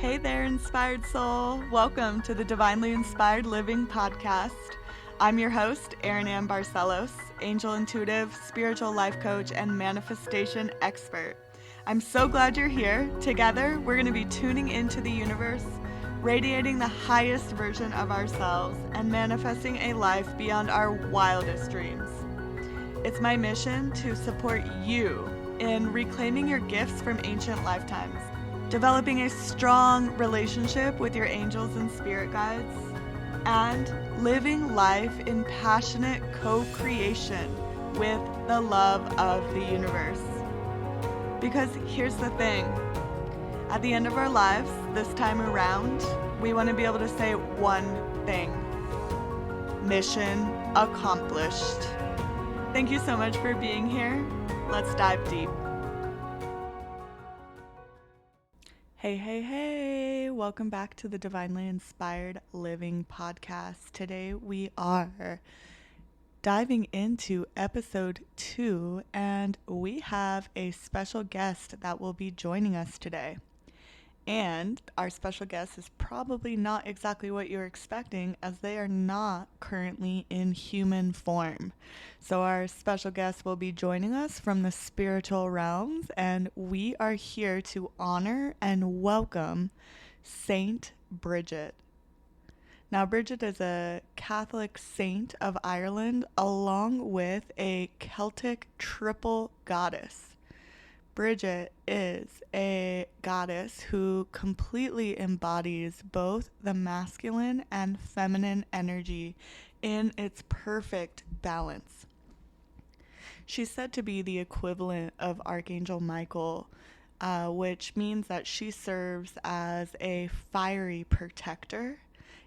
Hey there, inspired soul. Welcome to the Divinely Inspired Living podcast. I'm your host, Erin Barcelos, angel intuitive, spiritual life coach, and manifestation expert. I'm so glad you're here. Together, we're going to be tuning into the universe, radiating the highest version of ourselves, and manifesting a life beyond our wildest dreams. It's my mission to support you in reclaiming your gifts from ancient lifetimes, developing a strong relationship with your angels and spirit guides, and living life in passionate co-creation with the love of the universe. Because here's the thing, at the end of our lives, this time around, we want to be able to say one thing: mission accomplished. Thank you so much for being here. Let's dive deep. Hey, welcome back to the Divinely Inspired Living podcast. Today we are diving into episode 2, and we have a special guest that will be joining us today. And our special guest is probably not exactly what you're expecting, as they are not currently in human form. So our special guest will be joining us from the spiritual realms, and we are here to honor and welcome Saint Brigid. Now, Brigid is a Catholic saint of Ireland, along with a Celtic triple goddess. Brigid is a goddess who completely embodies both the masculine and feminine energy in its perfect balance. She's said to be the equivalent of Archangel Michael, which means that she serves as a fiery protector.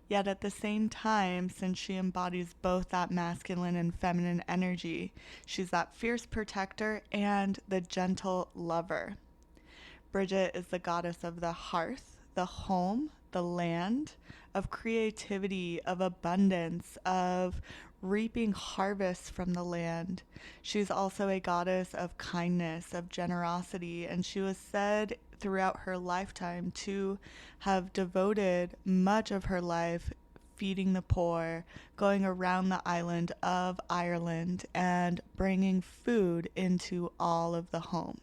Yet at the same time, since she embodies both that masculine and feminine energy, she's that fierce protector and the gentle lover. Brigid is the goddess of the hearth, the home, the land, of creativity, of abundance, of reaping harvests from the land. She's also a goddess of kindness, of generosity, and she was said throughout her lifetime to have devoted much of her life feeding the poor, going around the island of Ireland and bringing food into all of the homes.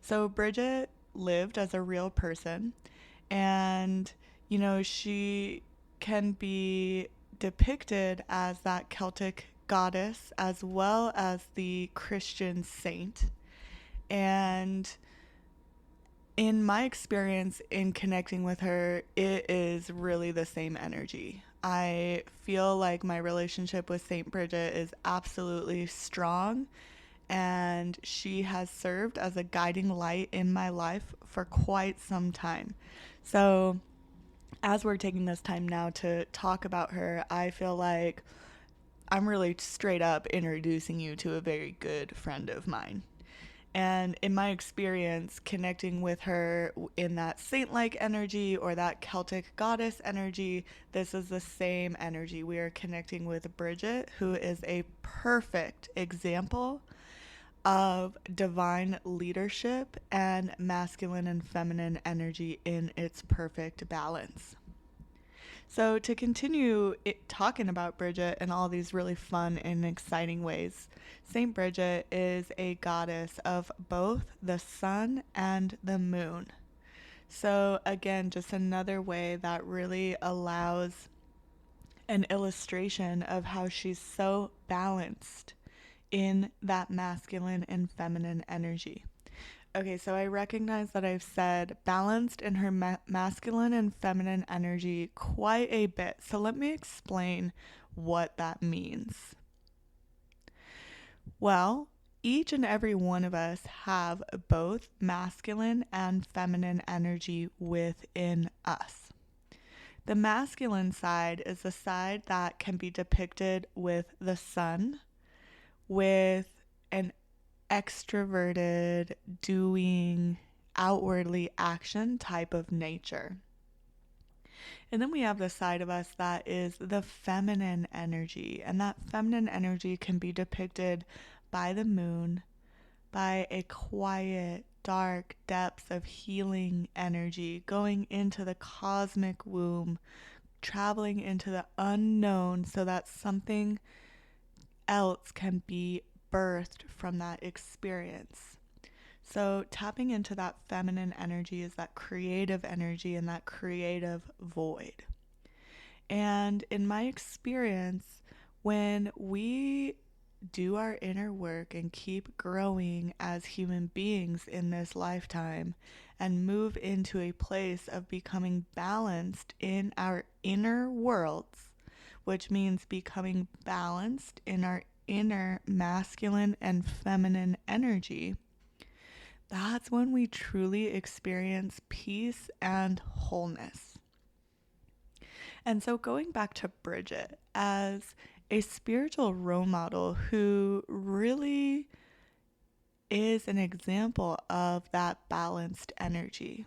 So Brigid lived as a real person, and she can be depicted as that Celtic goddess as well as the Christian saint. And in my experience in connecting with her, it is really the same energy. I feel like my relationship with Saint Brigid is absolutely strong, and she has served as a guiding light in my life for quite some time. So as we're taking this time now to talk about her, I feel like I'm really straight up introducing you to a very good friend of mine. And in my experience, connecting with her in that saint-like energy or that Celtic goddess energy, this is the same energy. We are connecting with Brigid, who is a perfect example of divine leadership and masculine and feminine energy in its perfect balance. So to continue talking about Brigid in all these really fun and exciting ways, Saint Brigid is a goddess of both the sun and the moon. So again, just another way that really allows an illustration of how she's so balanced in that masculine and feminine energy. Okay, so I recognize that I've said balanced in her masculine and feminine energy quite a bit. So let me explain what that means. Well, each and every one of us have both masculine and feminine energy within us. The masculine side is the side that can be depicted with the sun, with an extroverted, doing, outwardly action type of nature. And then we have the side of us that is the feminine energy, and that feminine energy can be depicted by the moon, by a quiet, dark depths of healing energy, going into the cosmic womb, traveling into the unknown so that something else can be birthed from that experience. So, tapping into that feminine energy is that creative energy and that creative void. And in my experience, when we do our inner work and keep growing as human beings in this lifetime and move into a place of becoming balanced in our inner worlds, which means becoming balanced in our inner masculine and feminine energy, that's when we truly experience peace and wholeness. And so, going back to Bridget as a spiritual role model who really is an example of that balanced energy.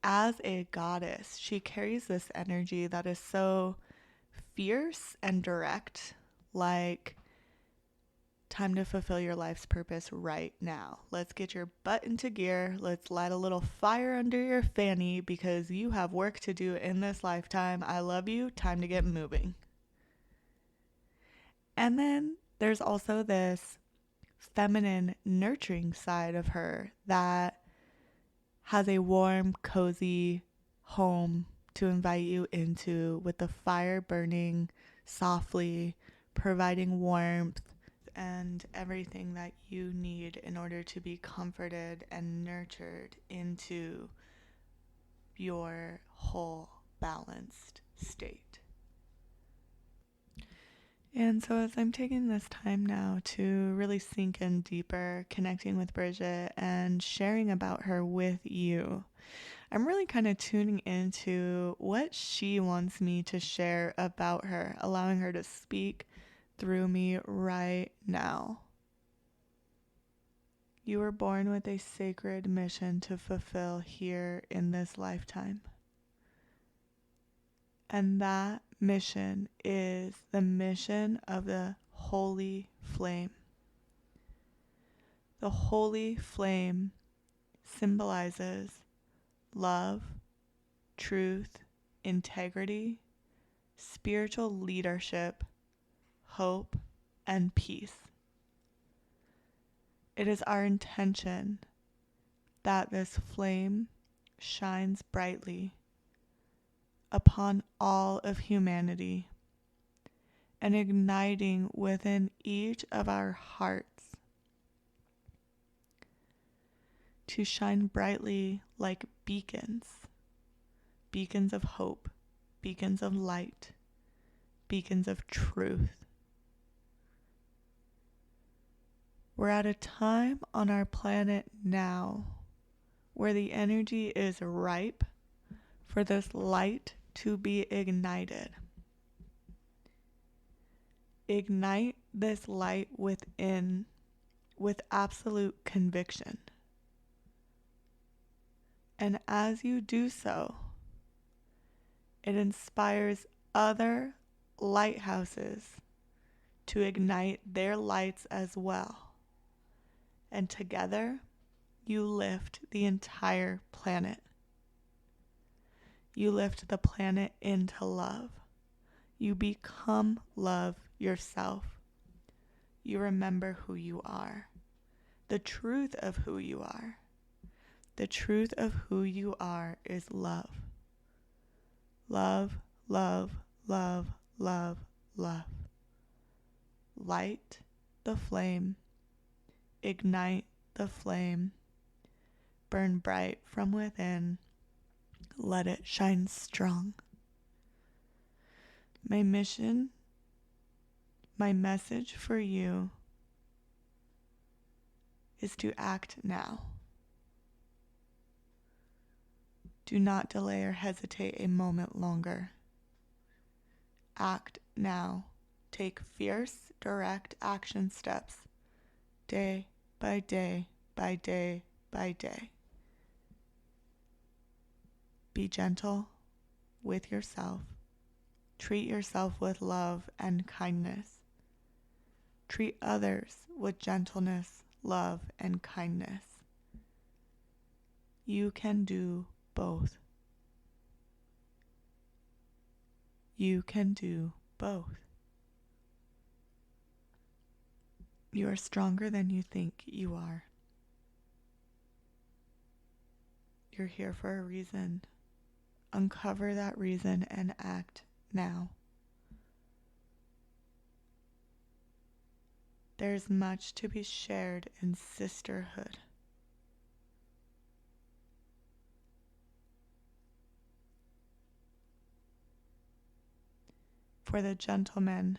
As a goddess, she carries this energy that is so fierce and direct, like, time to fulfill your life's purpose right now. Let's get your butt into gear. Let's light a little fire under your fanny because you have work to do in this lifetime. I love you. Time to get moving. And then there's also this feminine, nurturing side of her that has a warm, cozy home to invite you into with the fire burning softly, providing warmth and everything that you need in order to be comforted and nurtured into your whole balanced state. And so as I'm taking this time now to really sink in deeper, connecting with Bridget and sharing about her with you, I'm really kind of tuning into what she wants me to share about her, allowing her to speak through me right now. You were born with a sacred mission to fulfill here in this lifetime. And that mission is the mission of the holy flame. The holy flame symbolizes love, truth, integrity, spiritual leadership, hope, and peace. It is our intention that this flame shines brightly upon all of humanity and igniting within each of our hearts to shine brightly like beacons, beacons of hope, beacons of light, beacons of truth. We're at a time on our planet now where the energy is ripe for this light to be ignited. Ignite this light within with absolute conviction. And as you do so, it inspires other lighthouses to ignite their lights as well. And together, you lift the entire planet. You lift the planet into love. You become love yourself. You remember who you are, the truth of who you are. The truth of who you are is love. Love, love, love, love, love. Light the flame. Ignite the flame. Burn bright from within. Let it shine strong. My mission, my message for you is to act now. Do not delay or hesitate a moment longer. Act now. Take fierce, direct action steps, day by day by day by day. Be gentle with yourself. Treat yourself with love and kindness. Treat others with gentleness, love, and kindness. You can do both. You can do both. You are stronger than you think you are. You're here for a reason. Uncover that reason and act now. There's much to be shared in sisterhood. For the gentlemen,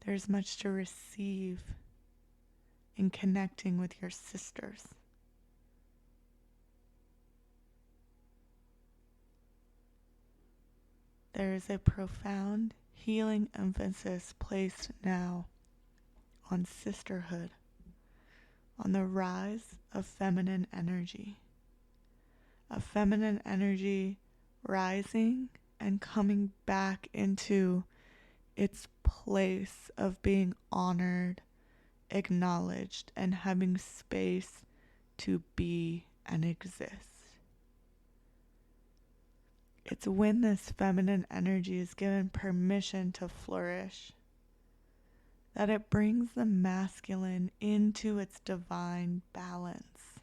there's much to receive in connecting with your sisters. There is a profound healing emphasis placed now on sisterhood, on the rise of feminine energy. Of feminine energy rising and coming back into its place of being honored, acknowledged, and having space to be and exist. It's when this feminine energy is given permission to flourish that it brings the masculine into its divine balance.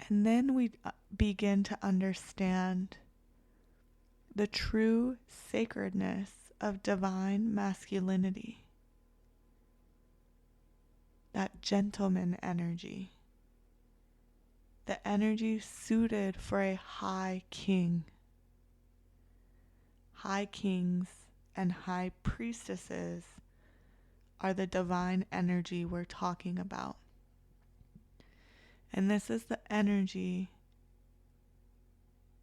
And then we begin to understand the true sacredness of divine masculinity, that gentleman energy, the energy suited for a high king. High kings and high priestesses are the divine energy we're talking about. And this is the energy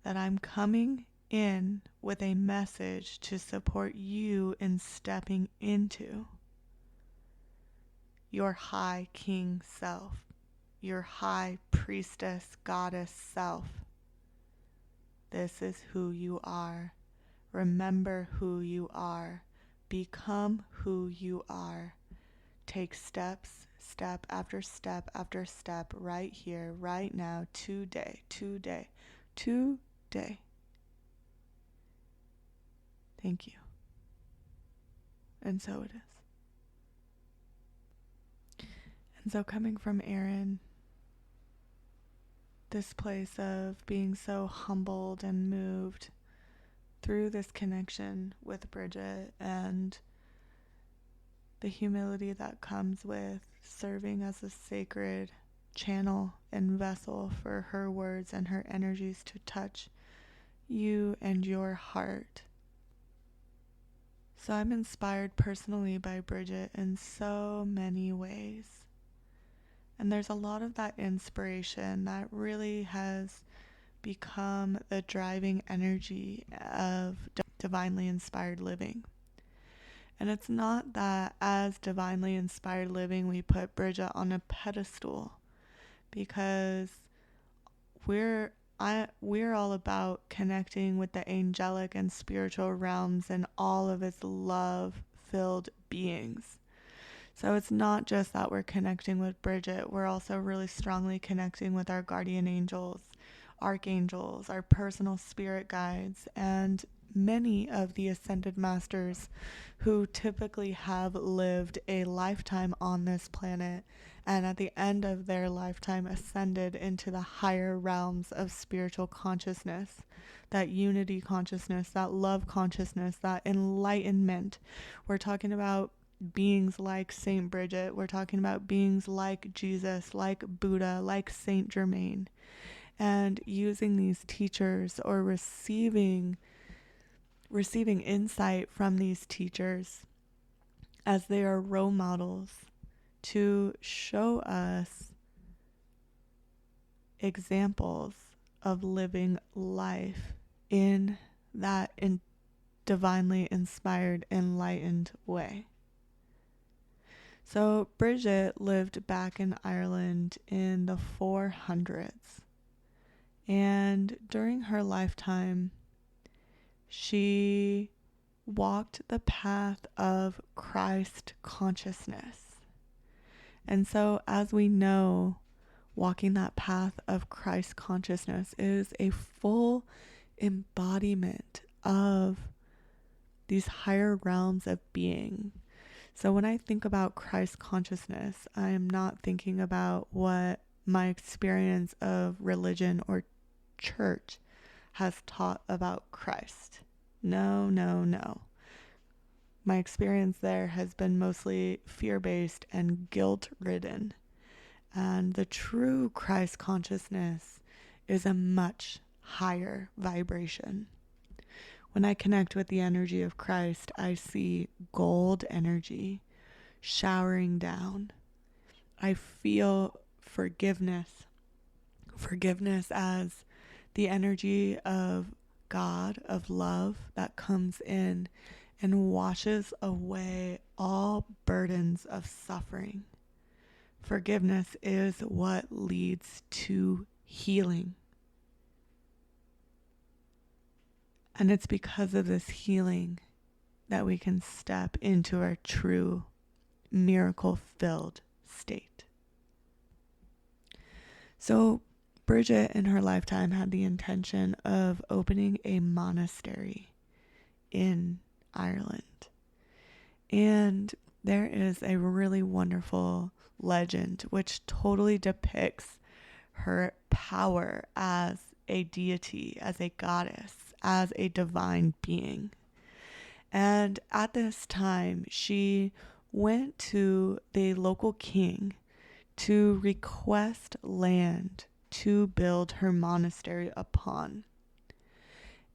that I'm coming in with a message to support you in stepping into your high king self, your high priestess goddess self. This is who you are. Remember who you are. Become who you are. Take steps, step after step after step, right here, right now, today. Thank you. And so it is. And so coming from Aaron, this place of being so humbled and moved through this connection with Brigid and the humility that comes with serving as a sacred channel and vessel for her words and her energies to touch you and your heart. So I'm inspired personally by Brigid in so many ways. And there's a lot of that inspiration that really has become the driving energy of divinely inspired living. And it's not that as divinely inspired living we put Brigid on a pedestal, because we're all about connecting with the angelic and spiritual realms and all of its love-filled beings. So it's not just that we're connecting with Brigid, we're also really strongly connecting with our guardian angels, archangels, our personal spirit guides, and many of the ascended masters who typically have lived a lifetime on this planet and at the end of their lifetime ascended into the higher realms of spiritual consciousness, that unity consciousness, that love consciousness, that enlightenment. We're talking about beings like Saint Brigid. We're talking about beings like Jesus, like Buddha, like Saint Germain. And using these teachers or receiving insight from these teachers as they are role models to show us examples of living life in that divinely inspired, enlightened way. So Brigid lived back in Ireland in the 400s. And during her lifetime, she walked the path of Christ consciousness. And so, as we know, walking that path of Christ consciousness is a full embodiment of these higher realms of being. So when I think about Christ consciousness, I am not thinking about what my experience of religion or church has taught about Christ. No, no, no. My experience there has been mostly fear-based and guilt-ridden. And the true Christ consciousness is a much higher vibration. When I connect with the energy of Christ, I see gold energy showering down. I feel forgiveness. Forgiveness as the energy of God, of love that comes in and washes away all burdens of suffering. Forgiveness is what leads to healing. And it's because of this healing that we can step into our true miracle-filled state. So Brigid in her lifetime had the intention of opening a monastery in Ireland. And there is a really wonderful legend which totally depicts her power as a deity, as a goddess, as a divine being. And at this time, she went to the local king to request land to build her monastery upon.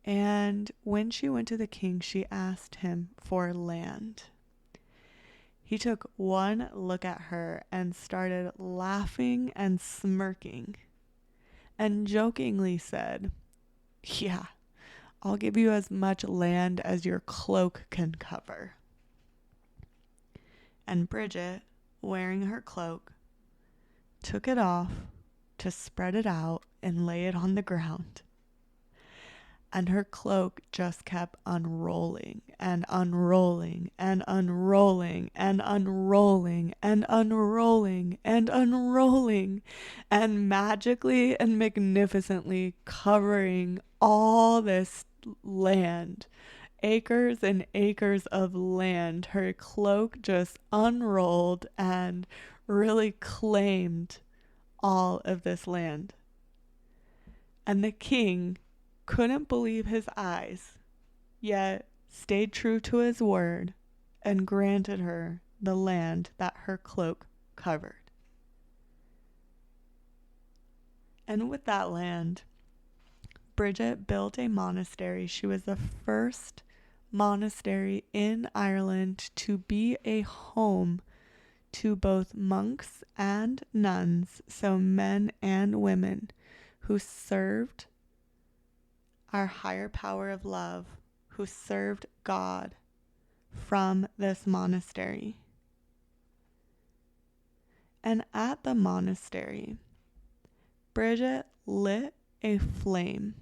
And when she went to the king, she asked him for land. He took one look at her and started laughing and smirking and jokingly said, "Yeah, I'll give you as much land as your cloak can cover." And Brigid, wearing her cloak, took it off to spread it out and lay it on the ground. And her cloak just kept unrolling and unrolling and unrolling and unrolling and unrolling and unrolling and magically and magnificently covering all this land, acres and acres of land. Her cloak just unrolled and really claimed all of this land. And the king couldn't believe his eyes, yet stayed true to his word and granted her the land that her cloak covered. And with that land, Brigid built a monastery. She was the first monastery in Ireland to be a home to both monks and nuns, so men and women who served our higher power of love, who served God from this monastery. And at the monastery, Brigid lit a flame.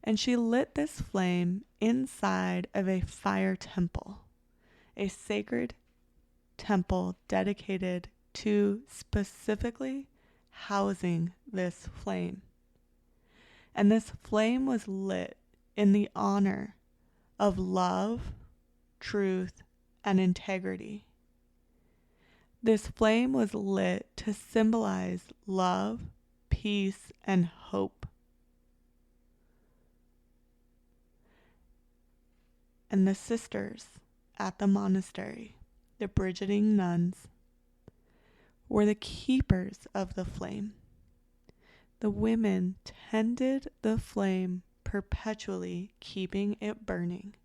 And she lit this flame inside of a fire temple, a sacred temple dedicated to specifically housing this flame. And this flame was lit in the honor of love, truth, and integrity. This flame was lit to symbolize love, peace, and hope. And the sisters at the monastery, the Brigiding nuns, were the keepers of the flame. The women tended the flame perpetually, keeping it burning,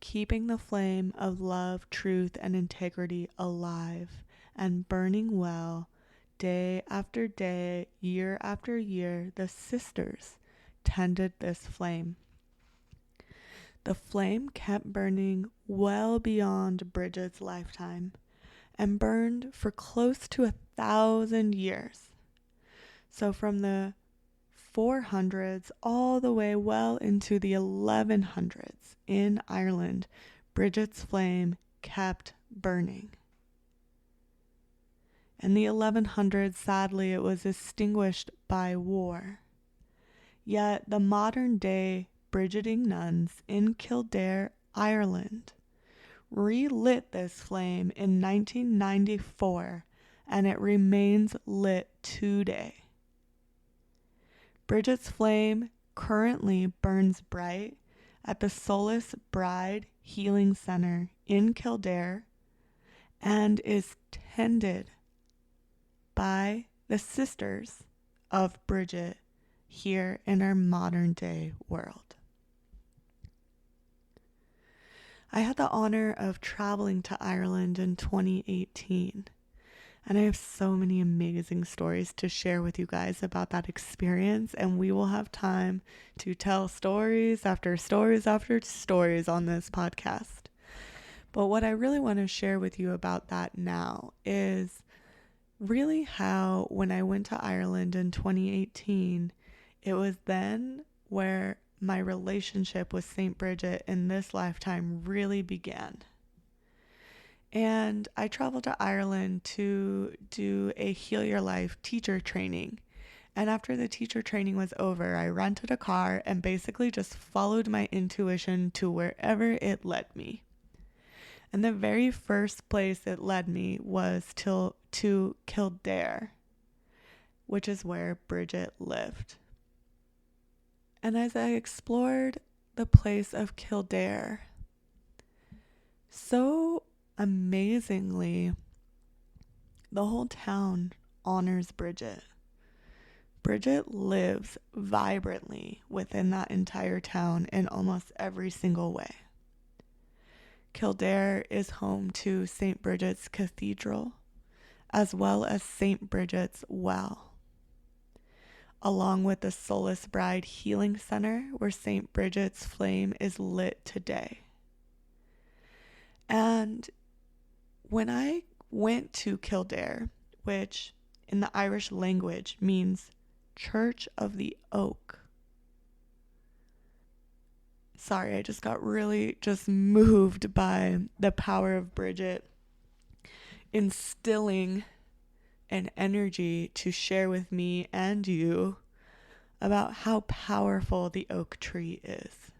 keeping the flame of love, truth, and integrity alive and burning well. Day after day, year after year, the sisters tended this flame. The flame kept burning well beyond Brigid's lifetime and burned for close to 1,000 years. So from the 400s all the way well into the 1100s in Ireland, Brigid's flame kept burning. In the 1100s, sadly, it was extinguished by war. Yet the modern day Brigiding nuns in Kildare, Ireland, relit this flame in 1994, and it remains lit today. Brigid's flame currently burns bright at the Saint Brigid Healing Center in Kildare and is tended by the Sisters of Brigid here in our modern day world. I had the honor of traveling to Ireland in 2018, and I have so many amazing stories to share with you guys about that experience, and we will have time to tell stories after stories after stories on this podcast. But what I really want to share with you about that now is really how when I went to Ireland in 2018, it was then where my relationship with Saint Brigid in this lifetime really began. And I traveled to Ireland to do a Heal Your Life teacher training. And after the teacher training was over, I rented a car and basically just followed my intuition to wherever it led me. And the very first place it led me was to Kildare, which is where Brigid lived. And as I explored the place of Kildare, so amazingly, the whole town honors Brigid. Brigid lives vibrantly within that entire town in almost every single way. Kildare is home to Saint Brigid's Cathedral, as well as Saint Brigid's Well, along with the Saint Brigid Healing Center, where Saint Brigid's flame is lit today. And when I went to Kildare, which in the Irish language means Church of the Oak. Sorry, I just got really moved by the power of Brigid instilling an energy to share with me and you about how powerful the oak tree is.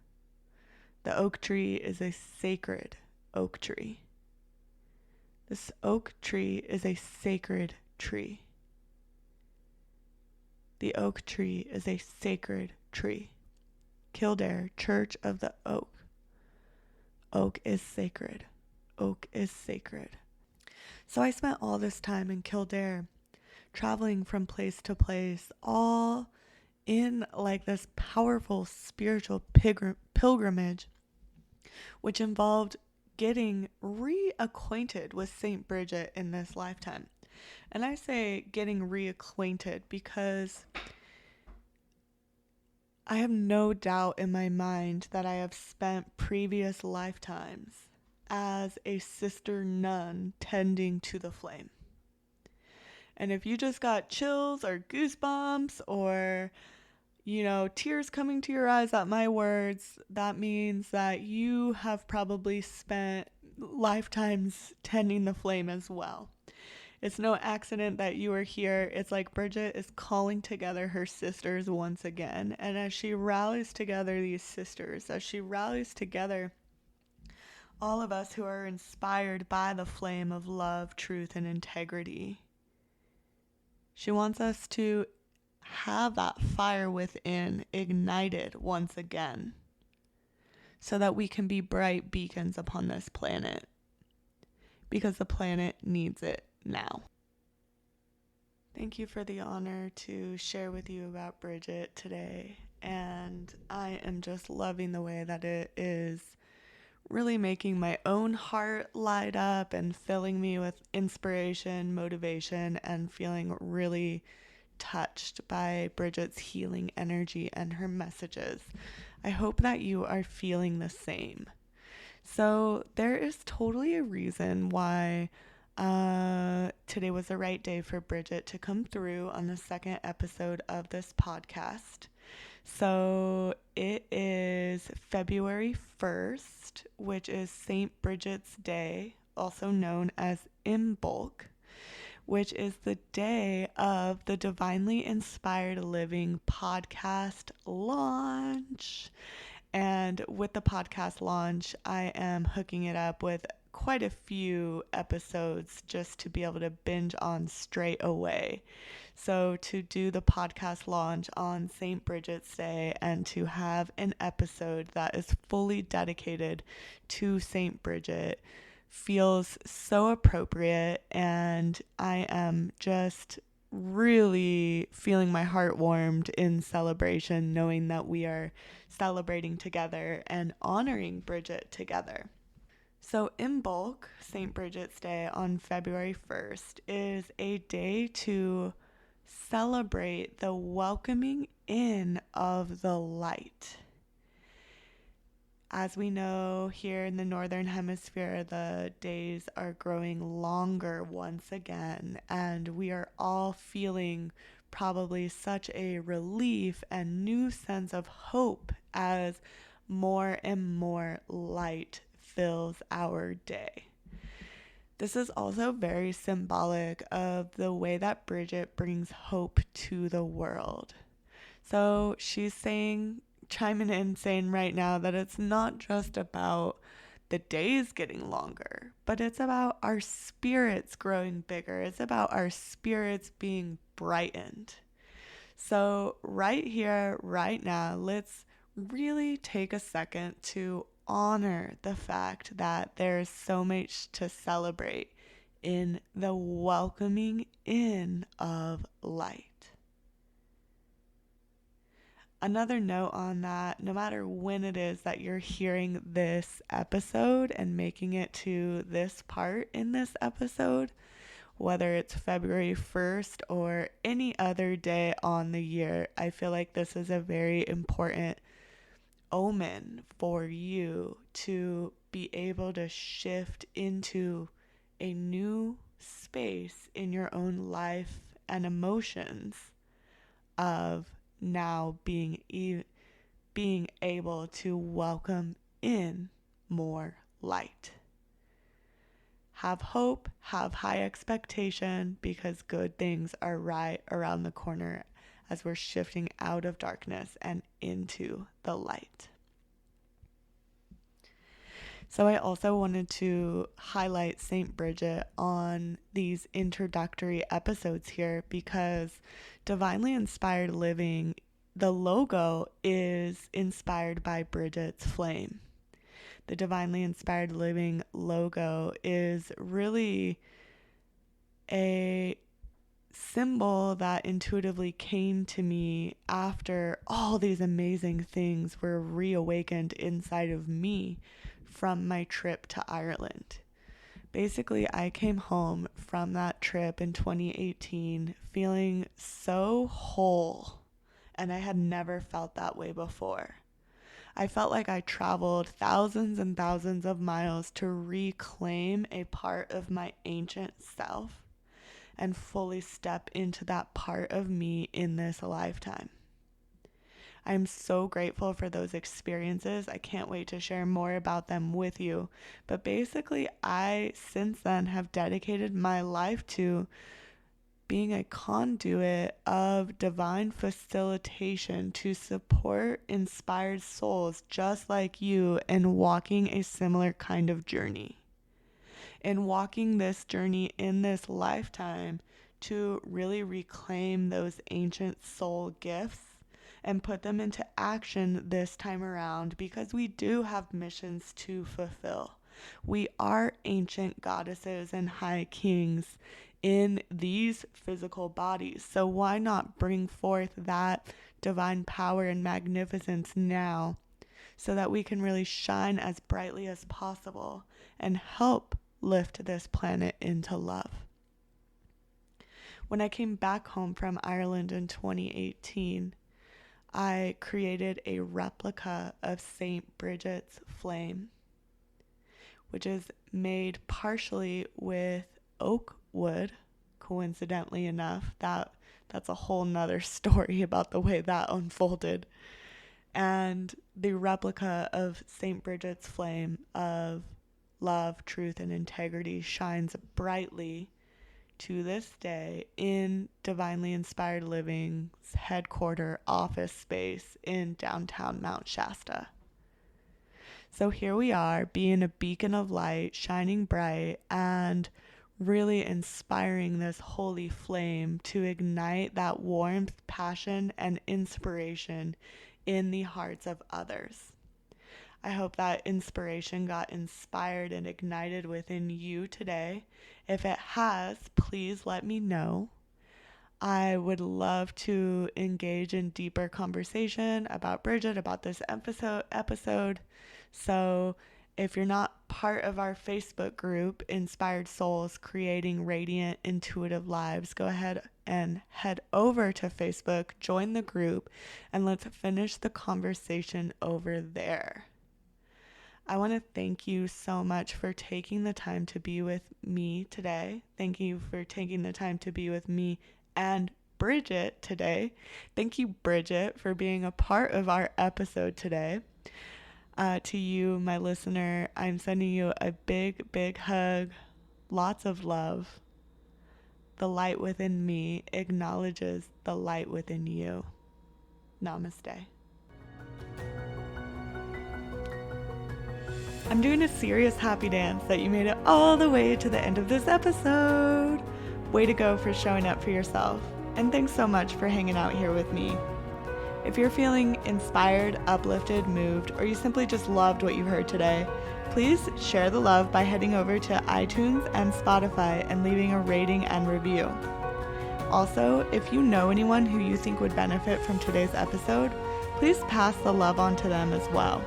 The oak tree is a sacred oak tree. This oak tree is a sacred tree. The oak tree is a sacred tree. Kildare, Church of the Oak. Oak is sacred. Oak is sacred. So I spent all this time in Kildare, traveling from place to place, all in like this powerful spiritual pilgrimage, which involved getting reacquainted with Saint Brigid in this lifetime. And I say getting reacquainted because I have no doubt in my mind that I have spent previous lifetimes as a sister nun tending to the flame. And if you just got chills or goosebumps or, tears coming to your eyes at my words, that means that you have probably spent lifetimes tending the flame as well. It's no accident that you are here. It's like Brigid is calling together her sisters once again. And as she rallies together these sisters, as she rallies together all of us who are inspired by the flame of love, truth, and integrity, she wants us to have that fire within ignited once again so that we can be bright beacons upon this planet, because the planet needs it now. Thank you for the honor to share with you about Brigid today, and I am just loving the way that it is really making my own heart light up and filling me with inspiration, motivation, and feeling really touched by Brigid's healing energy and her messages. I hope that you are feeling the same. So there is totally a reason why Today was the right day for Bridget to come through on the second episode of this podcast. So it is February 1st, which is Saint Brigid's Day, also known as Imbolc, which is the day of the Divinely Inspired Living podcast launch. And with the podcast launch, I am hooking it up with quite a few episodes just to be able to binge on straight away. So to do the podcast launch on St. Brigid's Day and to have an episode that is fully dedicated to St. Bridget feels so appropriate, and I am just really feeling my heart warmed in celebration, knowing that we are celebrating together and honoring Bridget together. So Imbolc, St. Brigid's Day on February 1st, is a day to celebrate the welcoming in of the light. As we know, here in the Northern Hemisphere, the days are growing longer once again, and we are all feeling probably such a relief and new sense of hope as more and more light fills our day. This is also very symbolic of the way that Bridget brings hope to the world. So she's chiming in saying right now that it's not just about the days getting longer, but it's about our spirits growing bigger. It's about our spirits being brightened. So right here, right now, let's really take a second to honor the fact that there's so much to celebrate in the welcoming in of light. Another note on that, no matter when it is that you're hearing this episode and making it to this part in this episode, whether it's February 1st or any other day on the year, I feel like this is a very important omen for you to be able to shift into a new space in your own life and emotions of now being able to welcome in more light. Have hope, have high expectation, because good things are right around the corner as we're shifting out of darkness and into the light. So I also wanted to highlight Saint Bridget on these introductory episodes here because Divinely Inspired Living, the logo is inspired by Bridget's flame. The Divinely Inspired Living logo is really a symbol that intuitively came to me after all these amazing things were reawakened inside of me from my trip to Ireland. Basically, I came home from that trip in 2018 feeling so whole, and I had never felt that way before. I felt like I traveled thousands and thousands of miles to reclaim a part of my ancient self and fully step into that part of me in this lifetime. I'm so grateful for those experiences. I can't wait to share more about them with you. But basically, I, since then, have dedicated my life to being a conduit of divine facilitation to support inspired souls just like you in walking a similar kind of journey. In walking this journey in this lifetime to really reclaim those ancient soul gifts and put them into action this time around, because we do have missions to fulfill. We are ancient goddesses and high kings in these physical bodies. So why not bring forth that divine power and magnificence now so that we can really shine as brightly as possible and help lift this planet into love. When I came back home from Ireland in 2018, I created a replica of Saint Brigid's flame, which is made partially with oak wood. Coincidentally enough, that's a whole nother story about the way that unfolded. And the replica of Saint Brigid's flame of love, truth, and integrity shines brightly to this day in Divinely Inspired Living's headquarter office space in downtown Mount Shasta. So here we are, being a beacon of light, shining bright, and really inspiring this holy flame to ignite that warmth, passion, and inspiration in the hearts of others. I hope that inspiration got inspired and ignited within you today. If it has, please let me know. I would love to engage in deeper conversation about Brigid, about this episode. So if you're not part of our Facebook group, Inspired Souls Creating Radiant Intuitive Lives, go ahead and head over to Facebook, join the group, and let's finish the conversation over there. I want to thank you so much for taking the time to be with me today. Thank you for taking the time to be with me and Bridget today. Thank you, Bridget, for being a part of our episode today. To you, my listener, I'm sending you a big, big hug. Lots of love. The light within me acknowledges the light within you. Namaste. I'm doing a serious happy dance that you made it all the way to the end of this episode. Way to go for showing up for yourself. And thanks so much for hanging out here with me. If you're feeling inspired, uplifted, moved, or you simply just loved what you heard today, please share the love by heading over to iTunes and Spotify and leaving a rating and review. Also, if you know anyone who you think would benefit from today's episode, please pass the love on to them as well.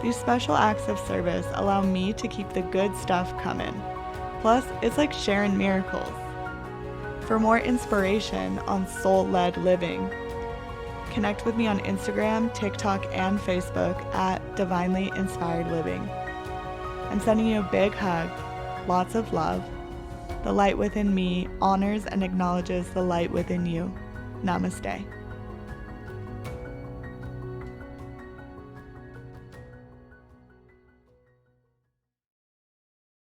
These special acts of service allow me to keep the good stuff coming. Plus, it's like sharing miracles. For more inspiration on soul-led living, connect with me on Instagram, TikTok, and Facebook at Divinely Inspired Living. I'm sending you a big hug, lots of love. The light within me honors and acknowledges the light within you. Namaste.